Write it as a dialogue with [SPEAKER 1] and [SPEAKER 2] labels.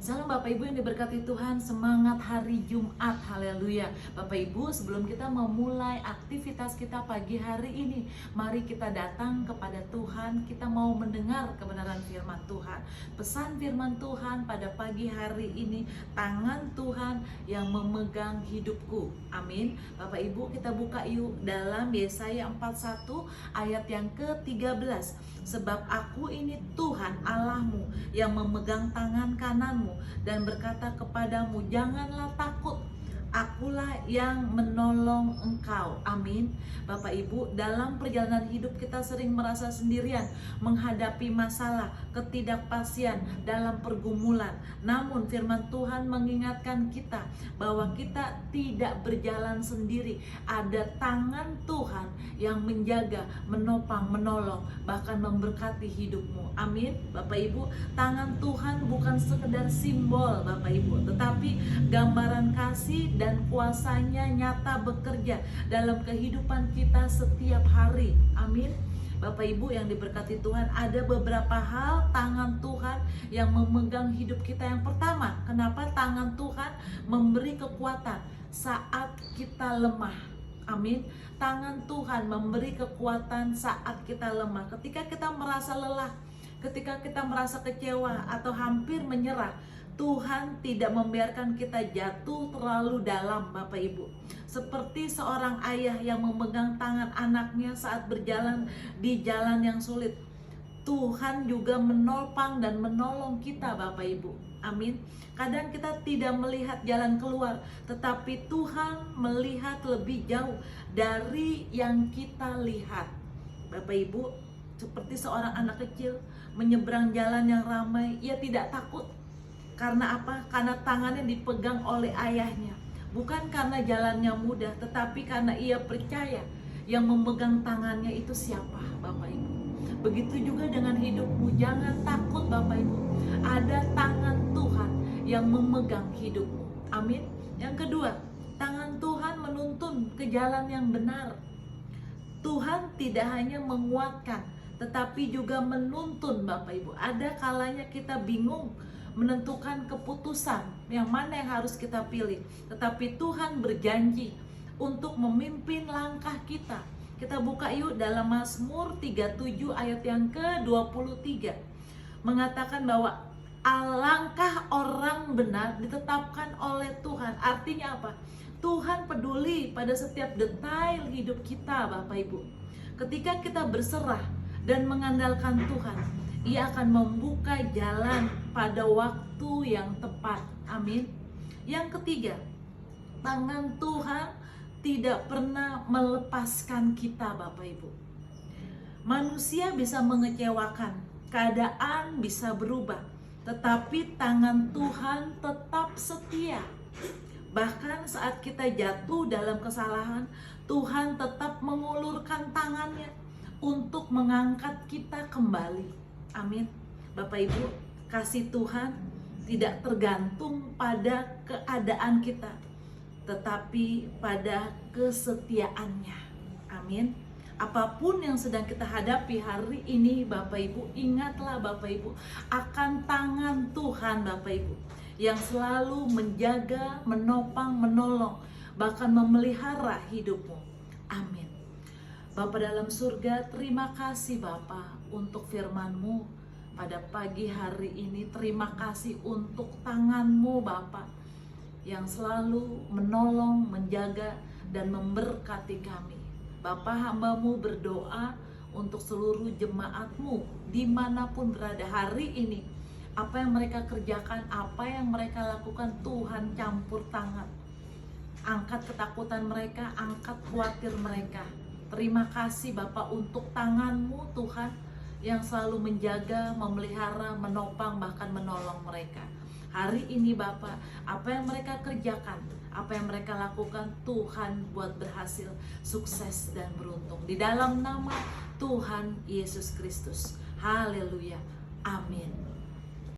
[SPEAKER 1] Salam Bapak Ibu yang diberkati Tuhan, semangat hari Jumat, haleluya. Bapak Ibu, sebelum kita memulai aktivitas kita pagi hari ini, mari kita datang kepada Tuhan, kita mau mendengar kebenaran firman Tuhan. Pesan firman Tuhan pada pagi hari ini, tangan Tuhan yang memegang hidupku, amin. Bapak Ibu, kita buka yuk dalam Yesaya 41 ayat yang ke-13. Sebab aku ini Tuhan Allahmu yang memegang tangan kananmu dan berkata kepadamu, janganlah takut, akulah yang menolong engkau. Amin. Bapak Ibu, dalam perjalanan hidup kita sering merasa sendirian, menghadapi masalah, ketidakpastian, dalam pergumulan. Namun firman Tuhan mengingatkan kita bahwa kita tidak berjalan sendiri. Ada tangan Tuhan yang menjaga, menopang, menolong, bahkan memberkati hidupmu. Amin. Bapak Ibu, tangan Tuhan bukan sekedar simbol Bapak Ibu, tetapi gambaran kasih dan kuasanya nyata bekerja dalam kehidupan kita setiap hari. Amin. Bapak Ibu yang diberkati Tuhan, ada beberapa hal tangan Tuhan yang memegang hidup kita. Yang pertama, kenapa tangan Tuhan memberi kekuatan saat kita lemah? Amin. Tangan Tuhan memberi kekuatan saat kita lemah. Ketika kita merasa lelah, ketika kita merasa kecewa atau hampir menyerah, Tuhan tidak membiarkan kita jatuh terlalu dalam, Bapak Ibu. Seperti seorang ayah yang memegang tangan anaknya saat berjalan di jalan yang sulit, Tuhan juga menopang dan menolong kita, Bapak Ibu. Amin. Kadang kita tidak melihat jalan keluar, tetapi Tuhan melihat lebih jauh dari yang kita lihat. Bapak Ibu, seperti seorang anak kecil menyeberang jalan yang ramai, ia tidak takut. Karena apa? Karena tangannya dipegang oleh ayahnya. Bukan karena jalannya mudah, tetapi karena ia percaya yang memegang tangannya itu siapa, Bapak Ibu. Begitu juga dengan hidupmu, jangan takut Bapak Ibu. Ada tangan Tuhan yang memegang hidupmu. Amin. Yang kedua, tangan Tuhan menuntun ke jalan yang benar. Tuhan tidak hanya menguatkan, tetapi juga menuntun Bapak Ibu. Ada kalanya kita bingung menentukan keputusan yang mana yang harus kita pilih, tetapi Tuhan berjanji untuk memimpin langkah kita. Kita buka yuk dalam Mazmur 37 ayat yang ke-23, mengatakan bahwa alangkah orang benar ditetapkan oleh Tuhan. Artinya apa? Tuhan peduli pada setiap detail hidup kita, Bapak Ibu. Ketika kita berserah dan mengandalkan Tuhan, Ia akan membuka jalan pada waktu yang tepat. Amin. Yang ketiga, tangan Tuhan tidak pernah melepaskan kita, Bapak Ibu. Manusia bisa mengecewakan, keadaan bisa berubah, tetapi tangan Tuhan tetap setia. Bahkan saat kita jatuh dalam kesalahan, Tuhan tetap mengulurkan tangannya untuk mengangkat kita kembali. Amin. Bapak Ibu, kasih Tuhan tidak tergantung pada keadaan kita, tetapi pada kesetiaannya. Amin. Apapun yang sedang kita hadapi hari ini, Bapak Ibu, ingatlah Bapak Ibu akan tangan Tuhan, Bapak Ibu, yang selalu menjaga, menopang, menolong, bahkan memelihara hidupmu. Amin. Bapa dalam surga, terima kasih Bapa untuk firman-Mu pada pagi hari ini. Terima kasih untuk tangan-Mu Bapa yang selalu menolong, menjaga, dan memberkati kami. Bapa, hamba-Mu berdoa untuk seluruh jemaat-Mu dimanapun berada hari ini. Apa yang mereka kerjakan, apa yang mereka lakukan, Tuhan campur tangan. Angkat ketakutan mereka, angkat khawatir mereka. Terima kasih Bapak untuk tangan-Mu Tuhan yang selalu menjaga, memelihara, menopang, bahkan menolong mereka. Hari ini Bapak, apa yang mereka kerjakan, apa yang mereka lakukan, Tuhan buat berhasil, sukses dan beruntung. Di dalam nama Tuhan Yesus Kristus. Haleluya. Amin.